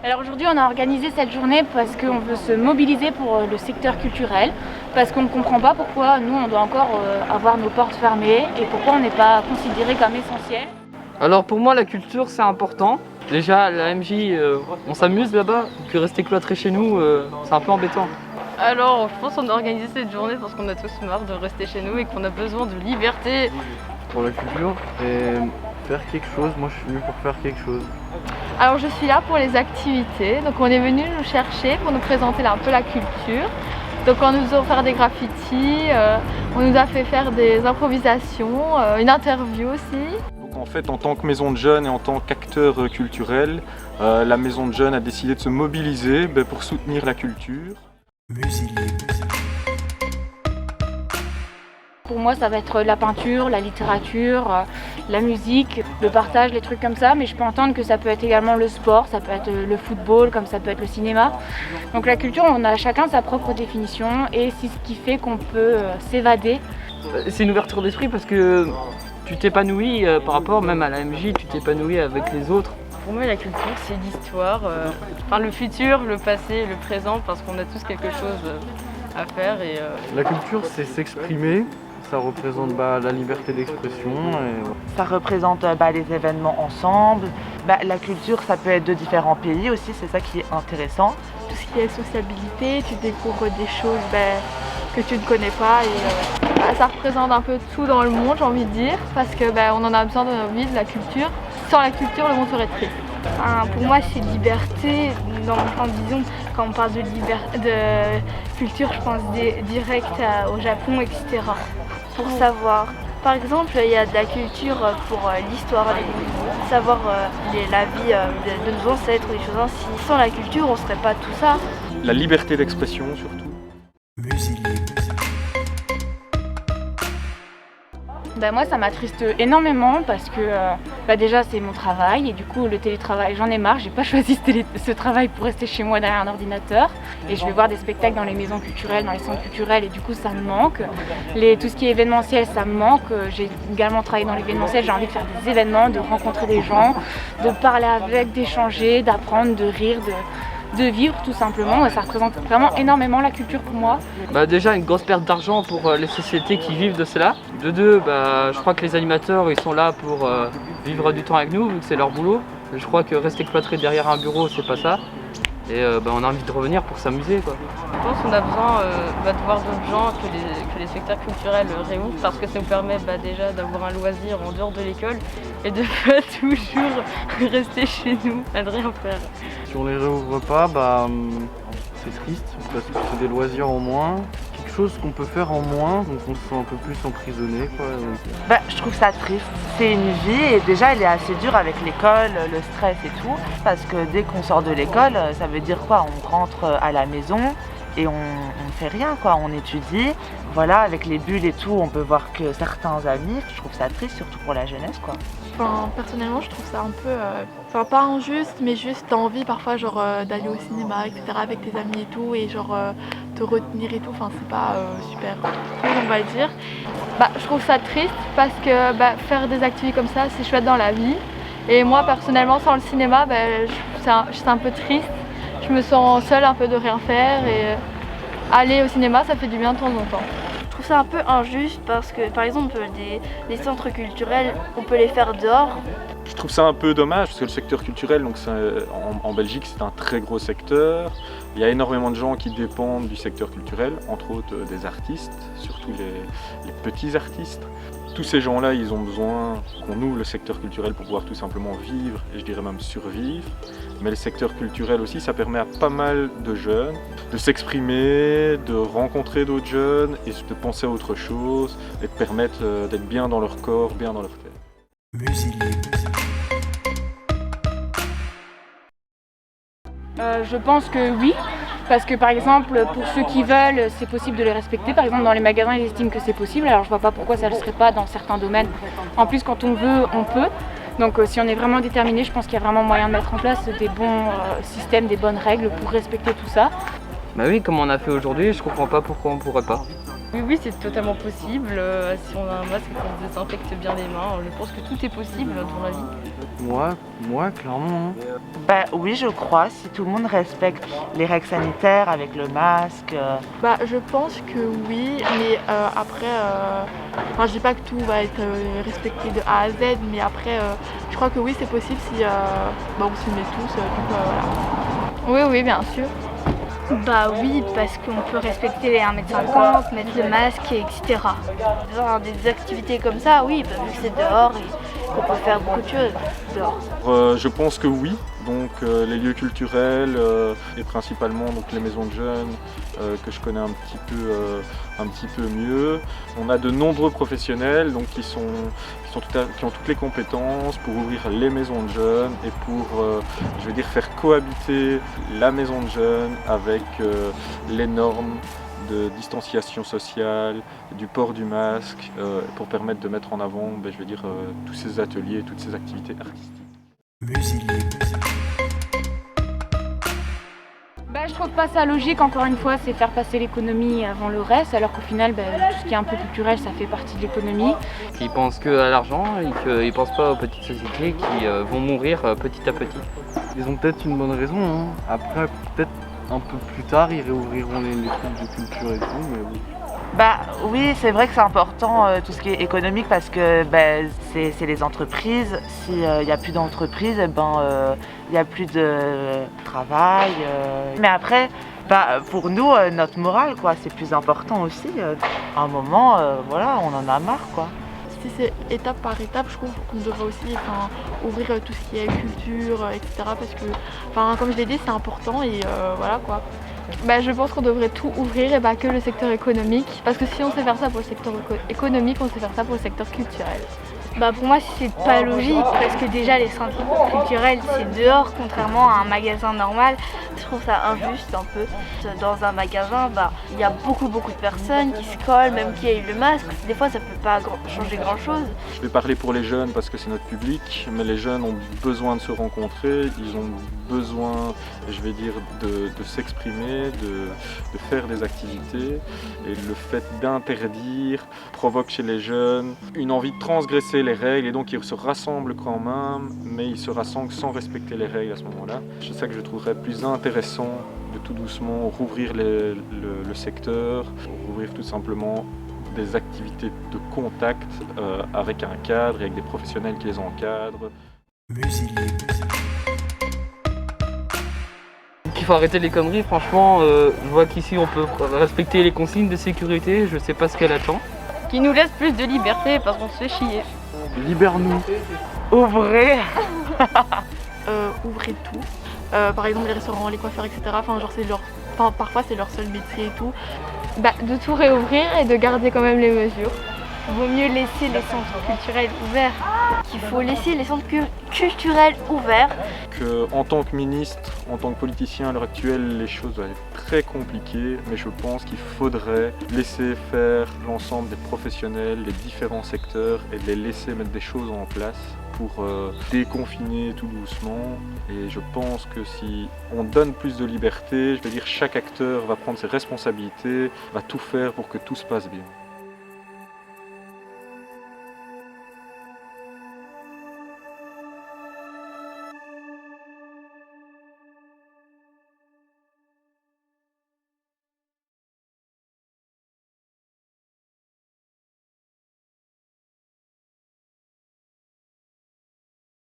Alors aujourd'hui, on a organisé cette journée parce qu'on veut se mobiliser pour le secteur culturel, parce qu'on ne comprend pas pourquoi nous, on doit encore avoir nos portes fermées et pourquoi on n'est pas considéré comme essentiel. Alors pour moi, la culture, c'est important. Déjà, à la MJ, on s'amuse là-bas, que rester cloîtré chez nous, c'est un peu embêtant. Alors, je pense qu'on a organisé cette journée parce qu'on a tous marre de rester chez nous et qu'on a besoin de liberté. Pour la culture, et faire quelque chose, moi je suis venu pour faire quelque chose. Alors je suis là pour les activités, donc on est venu nous chercher pour nous présenter un peu la culture. Donc on nous a offert des graffitis, on nous a fait faire des improvisations, une interview aussi. Donc en fait, en tant que maison de jeunes et en tant qu'acteur culturel, la maison de jeunes a décidé de se mobiliser pour soutenir la culture. Pour moi, ça va être la peinture, la littérature, la musique, le partage, les trucs comme ça. Mais je peux entendre que ça peut être également le sport, ça peut être le football, comme ça peut être le cinéma. Donc la culture, on a chacun sa propre définition et c'est ce qui fait qu'on peut s'évader. C'est une ouverture d'esprit parce que tu t'épanouis par rapport même à la MJ, tu t'épanouis avec les autres. Pour moi, la culture, c'est l'histoire, enfin le futur, le passé, le présent, parce qu'on a tous quelque chose à faire. La culture, c'est s'exprimer. Ça représente la liberté d'expression. Ça représente les événements ensemble. La culture, ça peut être de différents pays aussi, c'est ça qui est intéressant. Tout ce qui est sociabilité, tu découvres des choses que tu ne connais pas et ça représente un peu tout dans le monde, j'ai envie de dire, parce que on en a besoin dans notre vie, de la culture. Sans la culture, le monde serait triste. Pour moi, c'est liberté. Disons, quand on parle de culture, je pense direct au Japon, etc. Pour savoir. Par exemple, il y a de la culture pour l'histoire, savoir la vie de nos ancêtres, des choses ainsi. Sans la culture, on ne serait pas tout ça. La liberté d'expression surtout. Moi, ça m'attriste énormément parce que déjà, c'est mon travail et du coup, le télétravail, j'en ai marre. J'ai pas choisi ce travail pour rester chez moi derrière un ordinateur. Et je vais voir des spectacles dans les maisons culturelles, dans les centres culturels et du coup, ça me manque. Tout ce qui est événementiel, ça me manque. J'ai également travaillé dans l'événementiel. J'ai envie de faire des événements, de rencontrer des gens, de parler avec, d'échanger, d'apprendre, de rire, de vivre tout simplement. Ça représente vraiment énormément la culture pour moi. Déjà une grosse perte d'argent pour les sociétés qui vivent de cela. De deux, je crois que les animateurs ils sont là pour vivre du temps avec nous vu que c'est leur boulot. Je crois que rester cloîtré derrière un bureau c'est pas ça. Et on a envie de revenir pour s'amuser quoi. Je pense qu'on a besoin de voir d'autres gens, que les secteurs culturels réouvrent parce que ça nous permet déjà d'avoir un loisir en dehors de l'école et de pas toujours rester chez nous à ne rien faire. Si on les réouvre pas, c'est triste parce que c'est des loisirs en moins. Quelque chose qu'on peut faire en moins, donc on se sent un peu plus emprisonné. Je trouve ça triste. C'est une vie et déjà elle est assez dure avec l'école, le stress et tout. Parce que dès qu'on sort de l'école, ça veut dire quoi? On rentre à la maison et on ne fait rien, quoi. On étudie. Voilà, avec les bulles et tout, on peut voir que certains amis. Je trouve ça triste, surtout pour la jeunesse, quoi. Personnellement, je trouve ça un peu, pas injuste, mais juste envie parfois d'aller au cinéma, etc. avec tes amis et tout, et te retenir et tout. C'est pas super cool, on va dire. Je trouve ça triste parce que faire des activités comme ça, c'est chouette dans la vie. Et moi, personnellement, sans le cinéma, c'est un peu triste. Je me sens seule un peu de rien faire et aller au cinéma, ça fait du bien de temps en temps. Je trouve ça un peu injuste parce que, par exemple, les centres culturels, on peut les faire dehors. Je trouve ça un peu dommage parce que le secteur culturel, en Belgique, c'est un très gros secteur. Il y a énormément de gens qui dépendent du secteur culturel, entre autres des artistes, surtout les petits artistes. Tous ces gens-là, ils ont besoin qu'on ouvre le secteur culturel pour pouvoir tout simplement vivre, et je dirais même survivre. Mais le secteur culturel aussi, ça permet à pas mal de jeunes de s'exprimer, de rencontrer d'autres jeunes et de penser à autre chose et de permettre d'être bien dans leur corps, bien dans leur tête. Je pense que oui, parce que par exemple pour ceux qui veulent, c'est possible de les respecter. Par exemple dans les magasins, ils estiment que c'est possible, alors je vois pas pourquoi ça ne le serait pas dans certains domaines. En plus quand on veut, on peut. Donc si on est vraiment déterminé, je pense qu'il y a vraiment moyen de mettre en place des bons systèmes, des bonnes règles pour respecter tout ça. Oui, comme on a fait aujourd'hui, je comprends pas pourquoi on pourrait pas. Oui, c'est totalement possible. Si on a un masque et qu'on se désinfecte bien les mains, je pense que tout est possible dans la vie. Moi, clairement. Bah oui, je crois, si tout le monde respecte les règles sanitaires avec le masque. Bah, je pense que oui, mais après, enfin, je dis pas que tout va être respecté de A à Z, mais après, je crois que oui, c'est possible si bah, on s'y met tous. Voilà. Oui, bien sûr. Bah oui, parce qu'on peut respecter les 1,50 m, mettre le masque, etc. Dans des activités comme ça, oui, bah, vu que c'est dehors et qu'on peut faire beaucoup de choses dehors. Je pense que oui. Donc les lieux culturels et principalement donc, les maisons de jeunes que je connais un petit peu mieux. On a de nombreux professionnels donc, qui ont toutes les compétences pour ouvrir les maisons de jeunes et pour faire cohabiter la maison de jeunes avec les normes de distanciation sociale, du port du masque, pour permettre de mettre en avant tous ces ateliers, toutes ces activités artistiques. Je trouve pas ça logique, encore une fois, c'est faire passer l'économie avant le reste, alors qu'au final, tout ce qui est un peu culturel, ça fait partie de l'économie. Ils pensent que à l'argent et qu'ils pensent pas aux petites sociétés qui vont mourir petit à petit. Ils ont peut-être une bonne raison. Hein. Après, peut-être un peu plus tard, ils réouvriront les trucs de culture et tout, mais oui. Bah oui, c'est vrai que c'est important tout ce qui est économique parce que c'est les entreprises. S'il n'y a plus d'entreprises, il n'y a plus de travail. Mais après, pour nous, notre morale, quoi, c'est plus important aussi. À un moment, voilà, on en a marre, quoi. Si c'est étape par étape, je trouve qu'on devrait aussi ouvrir tout ce qui est culture, etc. Parce que, comme je l'ai dit, c'est important et voilà quoi. Je pense qu'on devrait tout ouvrir et pas que le secteur économique. Parce que si on sait faire ça pour le secteur économique, on sait faire ça pour le secteur culturel. Pour moi, c'est pas logique parce que déjà les centres culturels c'est dehors, contrairement à un magasin normal. Je trouve ça injuste un peu. Dans un magasin, il y a beaucoup de personnes qui se collent, même qui aient eu le masque. Des fois, ça peut pas changer grand chose. Je vais parler pour les jeunes parce que c'est notre public, mais les jeunes ont besoin de se rencontrer, ils ont besoin, de s'exprimer, de faire des activités. Et le fait d'interdire provoque chez les jeunes une envie de transgresser les règles et donc ils se rassemblent quand même, mais ils se rassemblent sans respecter les règles à ce moment-là. C'est ça que je trouverais plus intéressant de tout doucement rouvrir le secteur, rouvrir tout simplement des activités de contact avec un cadre et avec des professionnels qui les encadrent. Il faut arrêter les conneries, franchement, je vois qu'ici on peut respecter les consignes de sécurité, je sais pas ce qu'elle attend. Qui nous laisse plus de liberté parce qu'on se fait chier. Libère-nous. Ouvrez. Ouvrez tout. Par exemple les restaurants, les coiffeurs, etc. Parfois c'est leur seul métier et tout. De tout réouvrir et de garder quand même les mesures. Il vaut mieux laisser les centres culturels ouverts. Il faut laisser les centres culturels ouverts. En tant que ministre, en tant que politicien à l'heure actuelle, les choses vont être très compliquées, mais je pense qu'il faudrait laisser faire l'ensemble des professionnels, les différents secteurs et les laisser mettre des choses en place pour déconfiner tout doucement. Et je pense que si on donne plus de liberté, chaque acteur va prendre ses responsabilités, va tout faire pour que tout se passe bien.